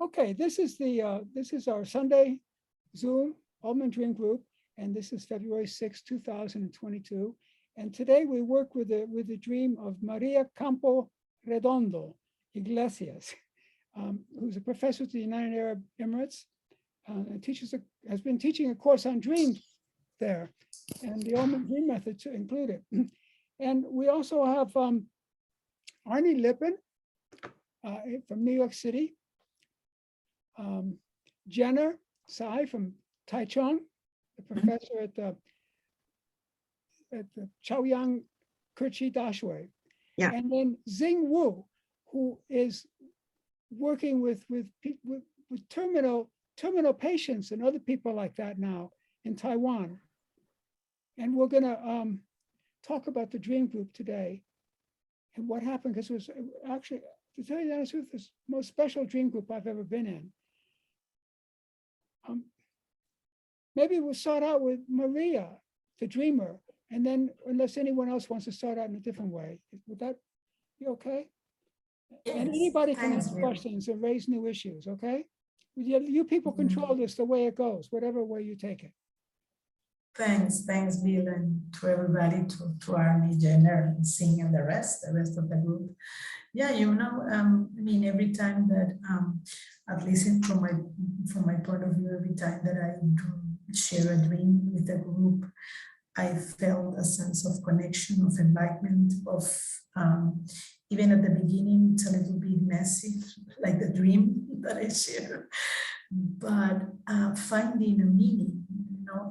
Okay, this is our Sunday Zoom Almond Dream Group, and this is February 6, 2022. And today we work with the dream of Maria Campo-Redondo Iglesias, who's a professor at the United Arab Emirates, and has been teaching a course on dreams there, and the Almond Dream method to include it. And we also have Arnie Lippin from New York City, Tsay from Taiwan, the professor at the Chaoyang University, yeah. And then Zing Wu, who is working with terminal patients and other people like that now in Taiwan. And we're going to talk about the dream group today and what happened, because it was actually, to tell you the honest truth, this most special dream group I've ever been in. Maybe we'll start out with Maria, the dreamer, and then unless anyone else wants to start out in a different way, would that be okay? Yes, and anybody can ask questions and raise new issues, okay? You people control this the way it goes, whatever way you take it. Thanks, Bill, and to everybody, to Arnie, Jenner, and Singh, and the rest of the group. Yeah, I mean, every time that, at least from my point of view, every time that I share a dream with the group, I felt a sense of connection, of enlightenment, of even at the beginning, it's a little bit messy, like the dream that I share, but finding a meaning,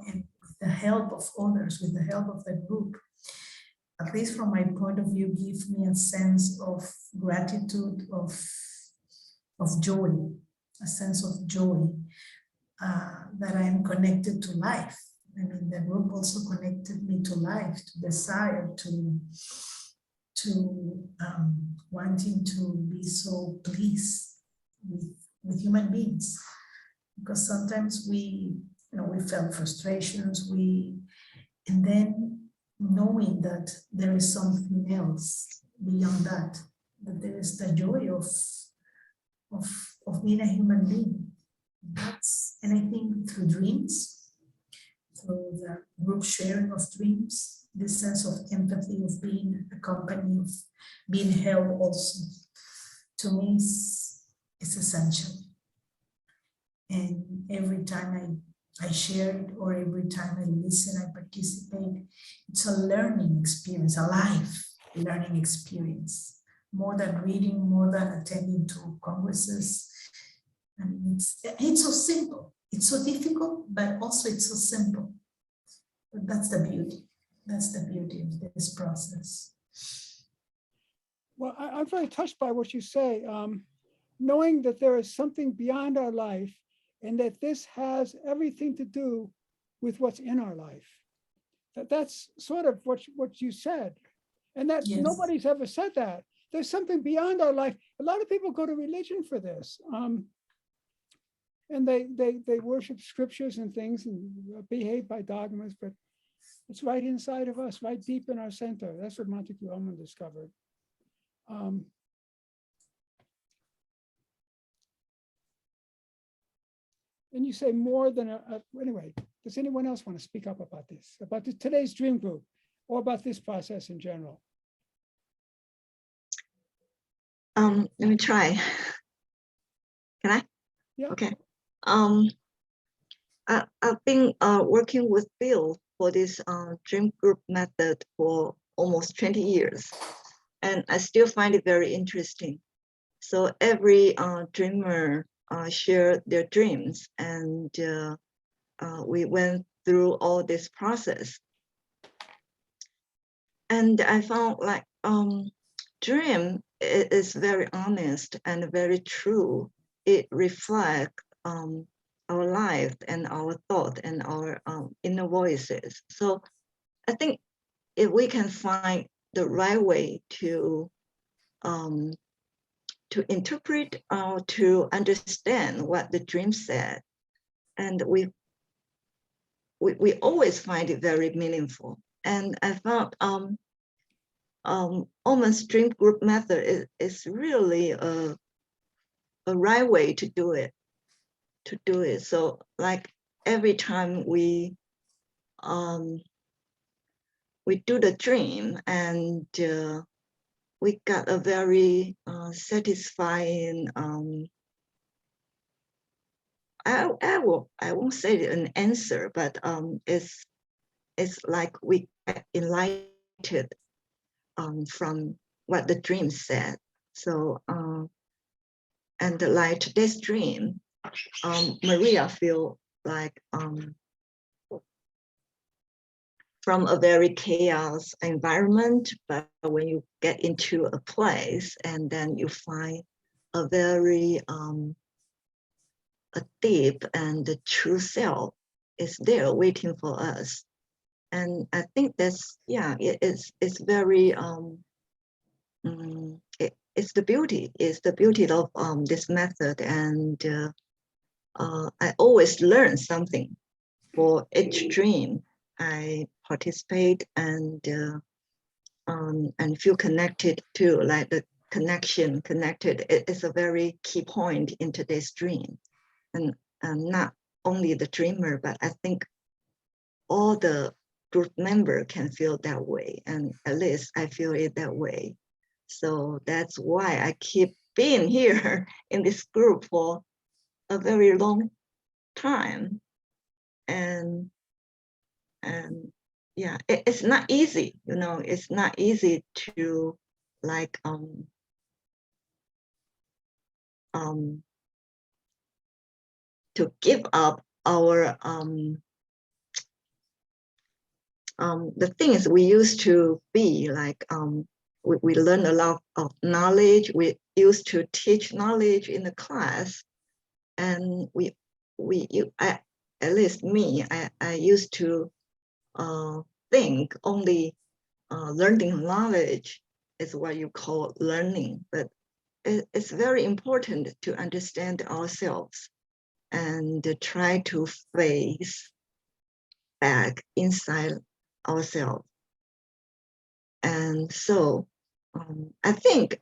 and with the help of others, with the help of the group, at least from my point of view, gives me a sense of gratitude, of joy, a sense of joy that I am connected to life. I mean, the group also connected me to life, to desire, to wanting to be so pleased with human beings, because sometimes we felt frustrations, and then knowing that there is something else beyond that there is the joy of being a human being. And I think through dreams, through the group sharing of dreams, this sense of empathy, of being accompanied, of being held also, to me is essential. And every time I share it, or every time I listen, I participate, it's a learning experience, a life learning experience, more than reading, more than attending to congresses. I mean, it's so simple. It's so difficult, but also it's so simple. But that's the beauty. That's the beauty of this process. Well, I'm very touched by what you say, knowing that there is something beyond our life, and that this has everything to do with what's in our life. That's sort of what you said, and that yes. Nobody's ever said that. There's something beyond our life. A lot of people go to religion for this, and they worship scriptures and things and behave by dogmas, but it's right inside of us, right deep in our center. That's what Montague Ullman discovered. And you say more than anyway, does anyone else want to speak up about this, today's dream group, or about this process in general? Let me try. Can I? Yeah. Okay. I've been working with Bill for this dream group method for almost 20 years, and I still find it very interesting. So every dreamer share their dreams, and we went through all this process. And I found like dream is very honest and very true. It reflects our life and our thought and our inner voices. So I think if we can find the right way to interpret or to understand what the dream said, and we always find it very meaningful. And I found Ullman's dream group method is really a right way to do it. So like every time we do the dream, and we got a very satisfying, I won't say an answer, but it's like we get enlightened from what the dream said. So and like today's dream, Maria feel like from a very chaos environment, but when you get into a place and then you find a very a deep and the true self is there waiting for us. And I think that's, yeah, it's very it's the beauty of this method. And I always learn something for each dream I participate, and feel connected to, like the connected. It's a very key point in today's dream, and not only the dreamer, but I think all the group member can feel that way, and at least I feel it that way. So that's why I keep being here in this group for a very long time. And yeah, it's not easy, you know, it's not easy to like to give up our the things we used to be like. We learn a lot of knowledge. We used to teach knowledge in the class, and at least me, I used to think only learning knowledge is what you call learning, but it's very important to understand ourselves and try to face back inside ourselves. And so I think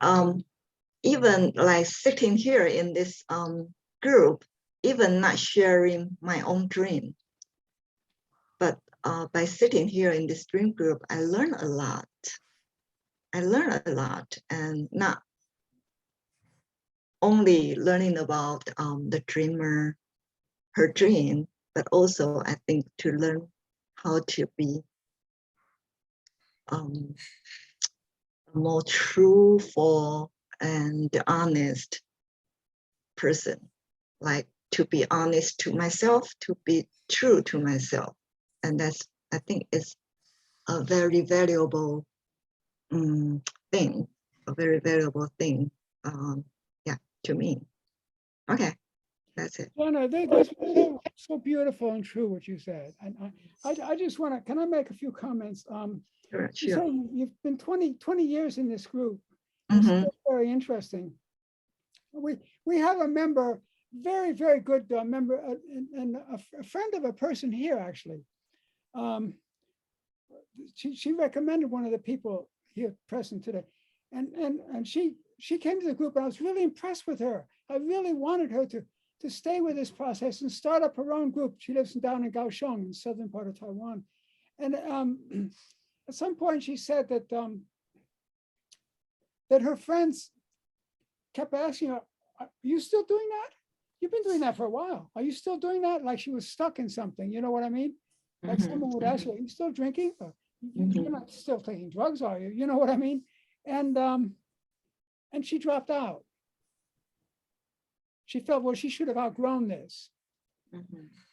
even like sitting here in this group, even not sharing my own dream, but by sitting here in this dream group, I learn a lot. And not only learning about the dreamer, her dream, but also I think to learn how to be more truthful and honest person, like to be honest to myself, to be true to myself. And that's, I think, is a very valuable thing, yeah, to me. Okay, that's it. Donna, that's so beautiful and true what you said. And I just want to, can I make a few comments? Sure. So you've been 20 years in this group. Mm-hmm. So that's very interesting. We have a member, very, very good member, and a friend of a person here, actually. She recommended one of the people here present today. And she came to the group, and I was really impressed with her. I really wanted her to stay with this process and start up her own group. She lives down in Kaohsiung, in the southern part of Taiwan. And at some point she said that that her friends kept asking her, "Are you still doing that? You've been doing that for a while. Are you still doing that?" Like she was stuck in something, you know what I mean? Like someone would ask her, "Are you still drinking? Or you're not still taking drugs, are you?" You know what I mean? And she dropped out. She felt, well, she should have outgrown this.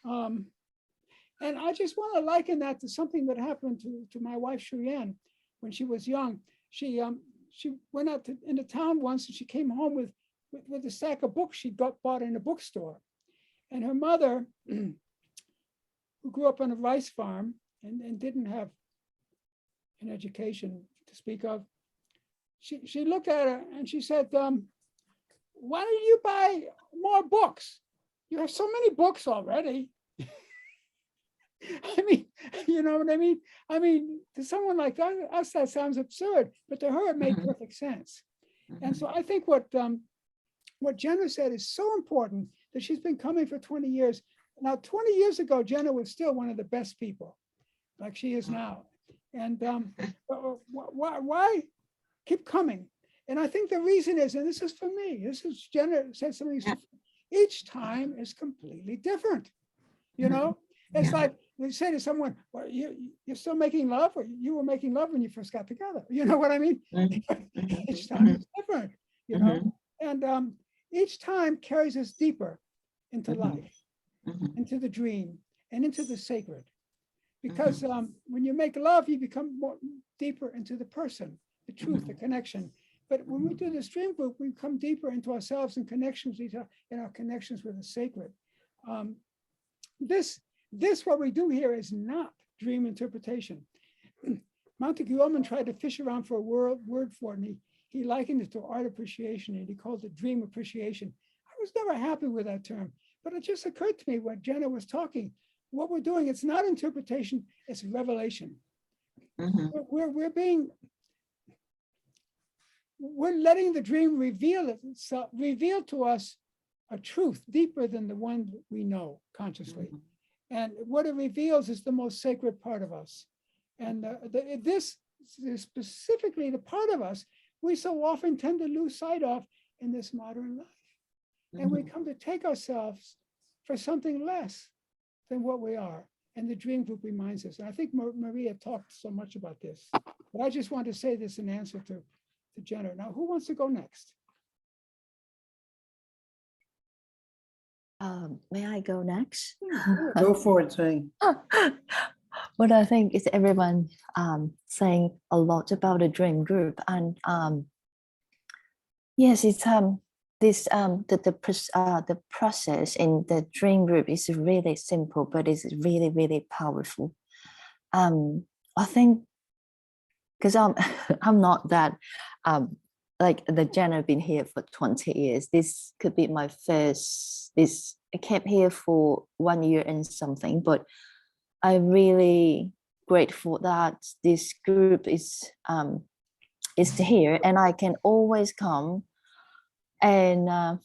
And I just want to liken that to something that happened to my wife, Shuyan, when she was young. She went out into town once, and she came home with a stack of books she bought in a bookstore. And her mother, who grew up on a rice farm and didn't have an education to speak of, she looked at her and she said, "Why don't you buy more books? You have so many books already." I mean, you know what I mean? I mean, to someone like us, that sounds absurd, but to her, it made perfect sense. And so I think what what Jenna said is so important, that she's been coming for 20 years. Now, 20 years ago, Jenna was still one of the best people, like she is now. And why keep coming? And I think the reason is, and this is for me, this is Jenna said something, each time is completely different. You know, it's like they say to someone, well, you're still making love, or you were making love when you first got together. You know what I mean? Each time is different, you know, and each time carries us deeper into life, into the dream, and into the sacred. Because when you make love, you become more deeper into the person, the truth, the connection. But when we do this dream group, we come deeper into ourselves and connections in our connections with the sacred. This what we do here is not dream interpretation. Montague Ullman tried to fish around for a word for it, and he likened it to art appreciation, and he called it dream appreciation. I was never happy with that term, but it just occurred to me when Jenna was talking, what we're doing, it's not interpretation, it's revelation. We're letting the dream reveal to us a truth deeper than the one that we know consciously. And what it reveals is the most sacred part of us. And this is specifically the part of us we so often tend to lose sight of in this modern life. And we come to take ourselves for something less than what we are. And the dream group reminds us. And I think Maria talked so much about this, but I just want to say this in answer to Jenna. Now, who wants to go next? May I go next? Go for it, Tsay. What I think is everyone saying a lot about the dream group, and yes, it's the process in the dream group is really simple, but it's really, really powerful. I think because I'm not that like the Jenna been here for 20 years. This could be my first. I came here for 1 year and something, but I'm really grateful that this group is here, and I can always come. And I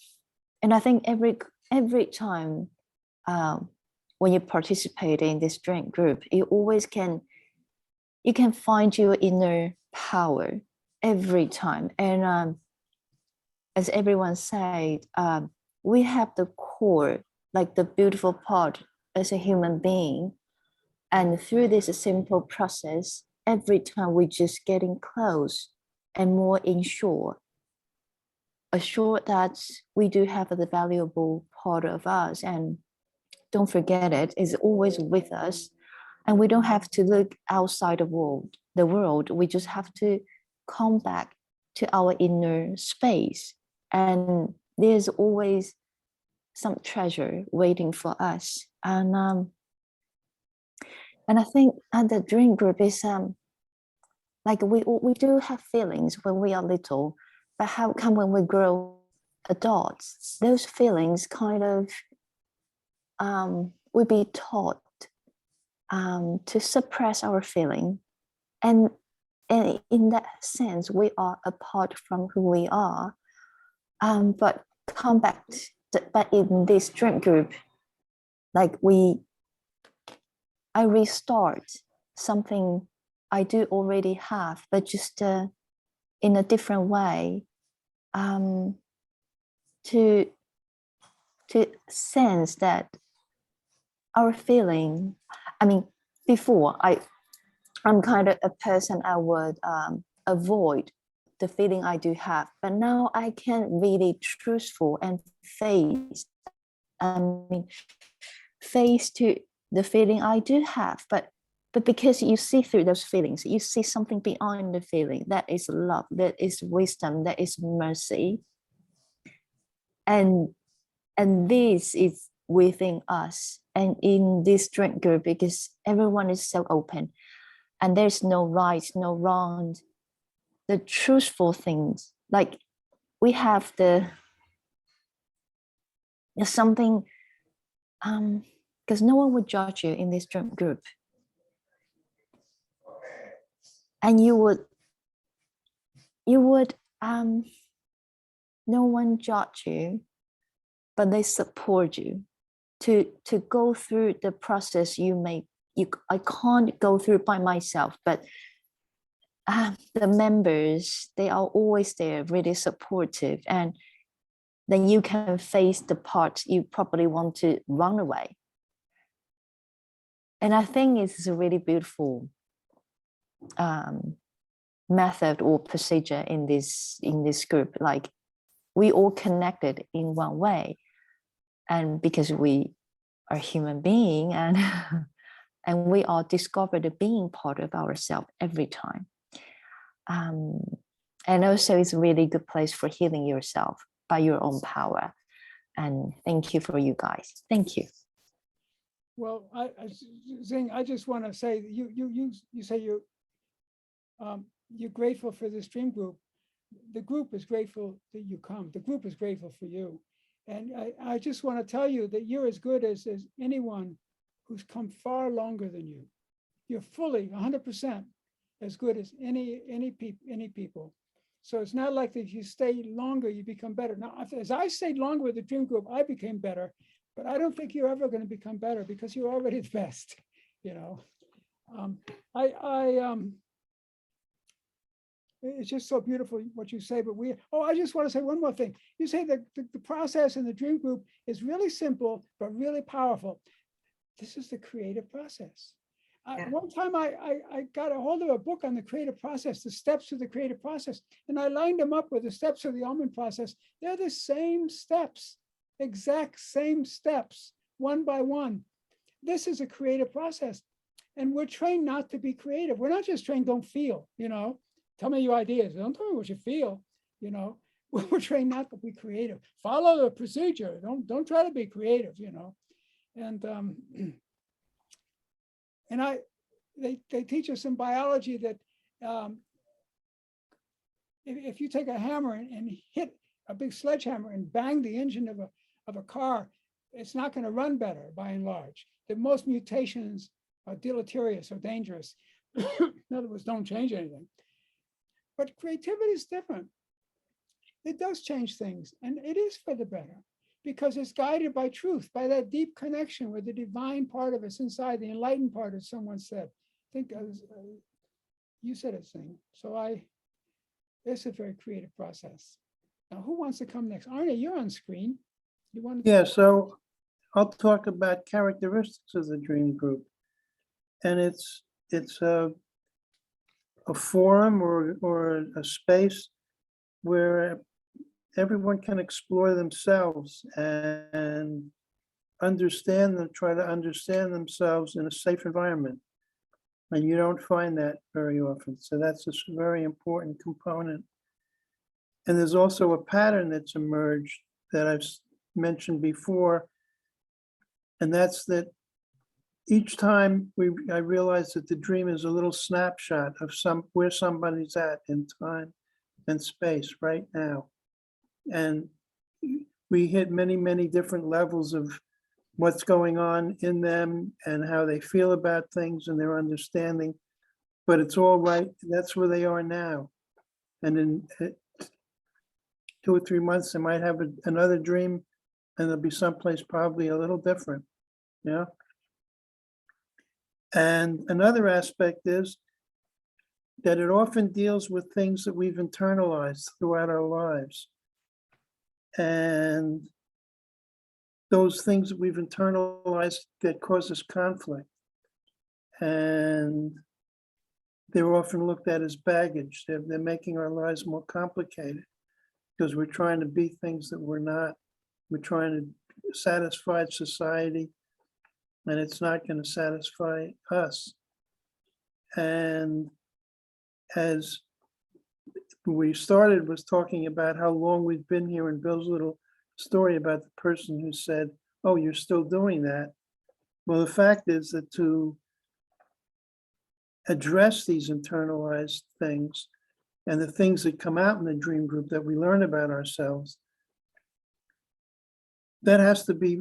think every time when you participate in this dream group, you can find your inner power every time. And as everyone said, we have the core, like the beautiful part as a human being. And through this simple process, every time we're just getting close and more assured that we do have the valuable part of us, and don't forget it's always with us. And we don't have to look outside the world. We just have to come back to our inner space. And there's always some treasure waiting for us. And I think the dream group is like we do have feelings when we are little, but how come when we grow adults, those feelings kind of we be taught to suppress our feeling, and in that sense we are apart from who we are. But come back but in this dream group, like I restart something I do already have, but just in a different way, to sense that our feeling. I mean, before I'm kind of a person I would avoid the feeling I do have, but now I can really truthful and face to the feeling I do have, but because you see through those feelings, you see something beyond the feeling. That is love, that is wisdom, that is mercy. And this is within us and in this dream group, because everyone is so open and there's no right, no wrong. The truthful things, like we have there's something, because no one would judge you in this dream group. And you would no one judge you, but they support you to go through the process I can't go through by myself, but the members, they are always there, really supportive, and then you can face the part you probably want to run away. And I think it's a really beautiful method or procedure in this group. Like, we all connected in one way, and because we are human being, and and we all discover the being part of ourselves every time. And also, it's a really good place for healing yourself by your own power. And thank you for you guys. Thank you. Well, Zing, I just want to say, you say you're grateful for this dream group. The group is grateful that you come. The group is grateful for you. And I just want to tell you that you're as good as anyone who's come far longer than you. You're fully 100% as good as any people. So it's not like that if you stay longer, you become better. Now, as I stayed longer with the dream group, I became better, but I don't think you're ever going to become better because you're already the best, you know. It's just so beautiful what you say, but I just want to say one more thing. You say that the process in the dream group is really simple, but really powerful. This is the creative process. One time I got a hold of a book on the creative process, the steps of the creative process, and I lined them up with the steps of the almond process. They're the same steps, exact same steps, one by one. This is a creative process. And we're trained not to be creative. We're not just trained, don't feel, you know. Tell me your ideas. Don't tell me what you feel, you know. We're trained not to be creative. Follow the procedure. Don't try to be creative, you know. And they teach us in biology that if you take a hammer and hit a big sledgehammer and bang the engine of a car, it's not going to run better by and large. That most mutations are deleterious or dangerous. In other words, don't change anything. But creativity is different. It does change things, and it is for the better because it's guided by truth, by that deep connection with the divine part of us inside, the enlightened part, as someone said. I think you said it, Zing. So it's a very creative process. Now, who wants to come next? Arnie, you're on screen. You want to? Yeah, so I'll talk about characteristics of the dream group. And it's a forum or a space where everyone can explore themselves and try to understand themselves in a safe environment. And you don't find that very often. So that's a very important component. And there's also a pattern that's emerged that I've mentioned before. And that's that each time I realize that the dream is a little snapshot of where somebody's at in time and space right now. And we hit many, many different levels of what's going on in them and how they feel about things and their understanding. But it's all right. That's where they are now. And in 2 or 3 months, they might have another dream and they'll be someplace probably a little different. Yeah. And another aspect is that it often deals with things that we've internalized throughout our lives. And those things that we've internalized that cause us conflict. And they're often looked at as baggage. They're making our lives more complicated because we're trying to be things that we're not. We're trying to satisfy society, and it's not going to satisfy us. And as we started was talking about how long we've been here, and Bill's little story about the person who said, oh, you're still doing that. Well, the fact is that to address these internalized things and the things that come out in the dream group that we learn about ourselves, that has to be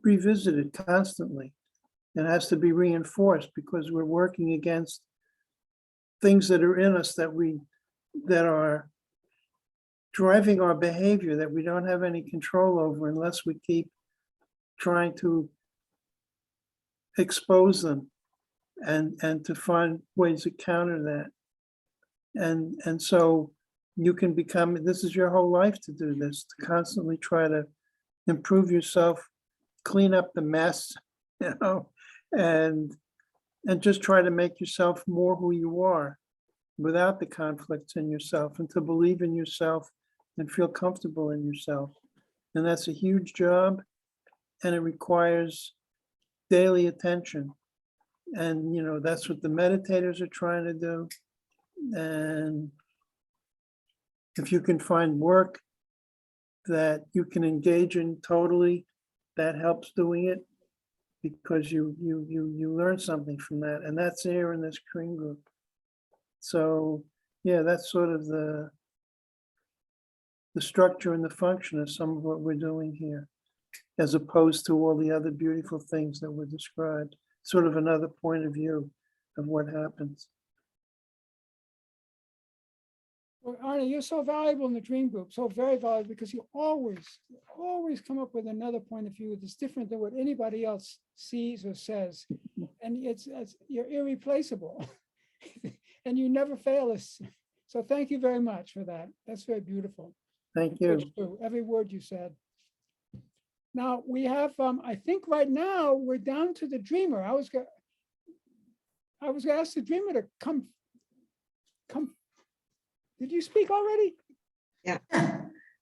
revisited constantly. It has to be reinforced because we're working against things that are in us that are driving our behavior that we don't have any control over unless we keep trying to expose them and to find ways to counter that. And so you can become, this is your whole life to do this, to constantly try to improve yourself, clean up the mess, and just try to make yourself more who you are without the conflicts in yourself, and to believe in yourself and feel comfortable in yourself. And that's a huge job, and it requires daily attention. And that's what the meditators are trying to do. And if you can find work that you can engage in totally, that helps doing it, because you learn something from that, and that's there in this Korean group. So yeah, that's sort of the structure and the function of some of what we're doing here, as opposed to all the other beautiful things that were described. Sort of another point of view of what happens. Well, Arnie, you're so valuable in the dream group, so very valuable, because you always come up with another point of view that's different than what anybody else sees or says. And you're irreplaceable. And you never fail us. So thank you very much for that. That's very beautiful. Thank you. It's true, every word you said. Now we have, I think right now we're down to the dreamer. I was gonna ask the dreamer to come. Did you speak already?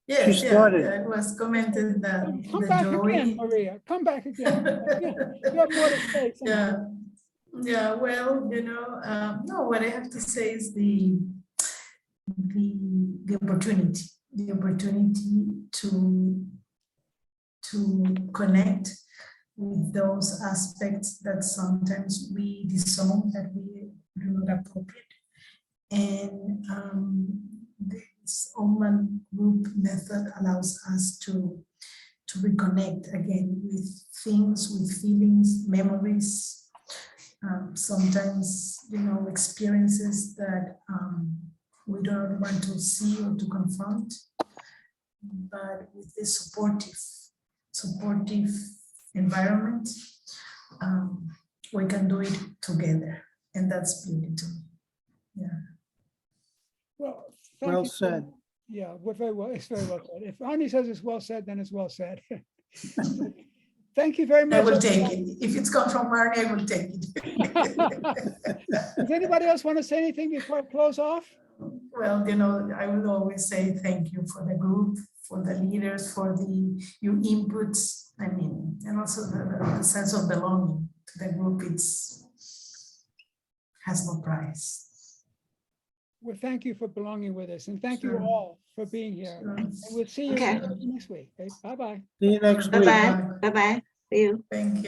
Yes, She started. it was commented that Come the back joy. again, Maria. Come back again. You have more to say. Yeah. Well, no. What I have to say is the opportunity to connect with those aspects that sometimes we disown, that we do not appropriate. And this Oman group method allows us to reconnect again with things, with feelings, memories, sometimes, experiences that we don't want to see or to confront, but with this supportive environment, we can do it together, and that's beautiful. Yeah. Well, Well said. Yeah, we're very well. It's very well said. If Arnie says it's well said, then it's well said. Thank you very much. I will take it. If it's come from Arnie, I will take it. Does anybody else want to say anything before I close off? Well, I would always say thank you for the group, for the leaders, for your inputs. I mean, and also the sense of belonging to the group. Has no price. Well, thank you for belonging with us, and thank you Sure. all for being here. Sure. And we'll see you Okay. next week. Okay? Bye-bye. See you next week. Bye-bye. Bye-bye. See you. Thank you.